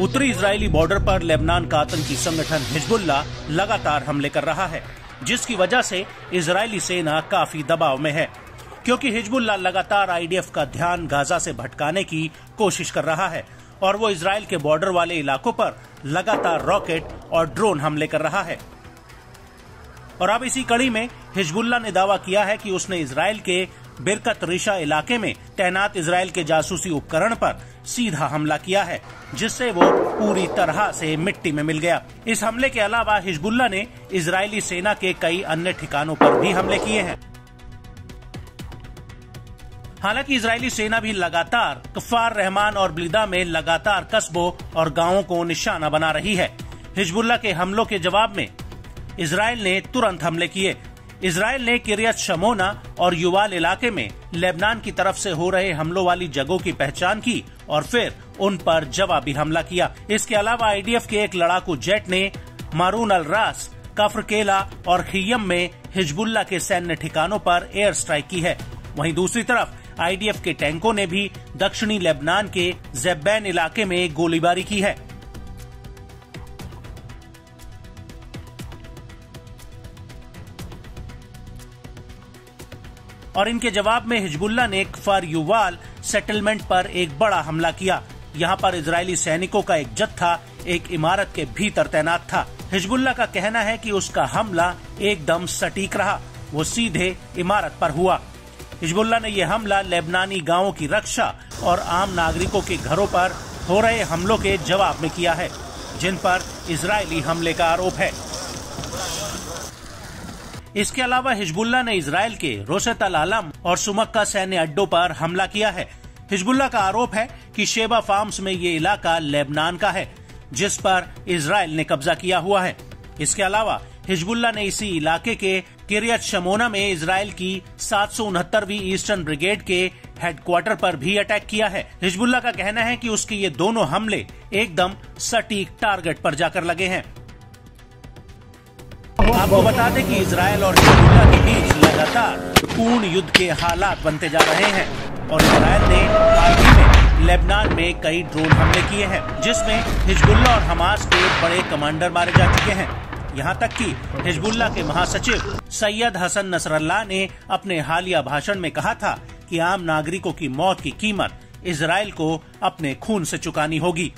उत्तरी Israeli border पर Lebanon का आतंकी संगठन हिजबुल्लाह लगातार हमले कर रहा है, जिसकी वजह से इजरायली सेना काफी दबाव में है, क्योंकि हिजबुल्लाह लगातार आईडीएफ का ध्यान गाजा से भटकाने की कोशिश कर रहा है और वो इजरायल के बॉर्डर वाले इलाकों पर लगातार रॉकेट और ड्रोन हमले कर रहा है। और अब इसी कड़ी में हिजबुल्लाह ने दावा किया है कि उसने इजरायल के बिरकत रिशा इलाके में तैनात इजरायल के जासूसी उपकरण पर सीधा हमला किया है, जिससे वो पूरी तरह से मिट्टी में मिल गया। इस हमले के अलावा हिजबुल्लाह ने इजरायली सेना के कई अन्य ठिकानों पर भी हमले किए हैं। हालांकि इजरायली सेना भी लगातार कफार रहमान और ब्लिदा में लगातार कस्बों और गांवों को निशाना बना रही है। हिजबुल्लाह के हमलों के जवाब में इजरायल ने तुरंत हमले किए। इजरायल ने किरियत शमोना और युवाल इलाके में लेबनान की तरफ से हो रहे हमलों वाली जगहों की पहचान की और फिर उन पर जवाबी हमला किया। इसके अलावा आईडीएफ के एक लड़ाकू जेट ने मारून अल रास, कफ्रकेला और खियम में हिजबुल्लाह के सैन्य ठिकानों पर एयर स्ट्राइक की है। वहीं दूसरी तरफ आईडीएफ के टैंकों ने भी दक्षिणी लेबनान के ज़ेब्बैन इलाके में गोलीबारी की है। और इनके जवाब में हिजबुल्लाह ने कफार युवाल सेटलमेंट पर एक बड़ा हमला किया। यहाँ पर इजरायली सैनिकों का एक जत्था एक इमारत के भीतर तैनात था। हिजबुल्लाह का कहना है कि उसका हमला एकदम सटीक रहा, वो सीधे इमारत पर हुआ। हिजबुल्लाह ने यह हमला लेबनानी गांवों की रक्षा और आम नागरिकों के घरों पर हो रहे हमलों के जवाब में किया है, जिन पर इजरायली हमले का आरोप है। इसके अलावा हिजबुल्लाह ने इजरायल के रोशत अल आलम और सुमक्का सैन्य अड्डों पर हमला किया है। हिजबुल्लाह का आरोप है कि शेबा फार्म्स में ये इलाका लेबनान का है, जिस पर इजरायल ने कब्जा किया हुआ है। इसके अलावा हिजबुल्लाह ने इसी इलाके के किरियत शमोना में इजरायल की 769वीं ईस्टर्न ब्रिगेड के हेडक्वार्टर पर भी अटैक किया है। हिजबुल्लाह का कहना है कि उसके ये दोनों हमले एकदम सटीक टारगेट पर जाकर लगे हैं। आपको बता दें कि इजरायल और हिजबुल्लाह के बीच लगातार पूर्ण युद्ध के हालात बनते जा रहे हैं और इजरायल ने हाल ही में लेबनान में कई ड्रोन हमले किए हैं, जिसमें हिजबुल्लाह और हमास के बड़े कमांडर मारे जा चुके हैं। यहाँ तक कि हिजबुल्लाह के महासचिव सैयद हसन नसरल्लाह ने अपने हालिया भाषण में कहा था कि आम नागरिकों की मौत की कीमत इजरायल को अपने खून से चुकानी होगी।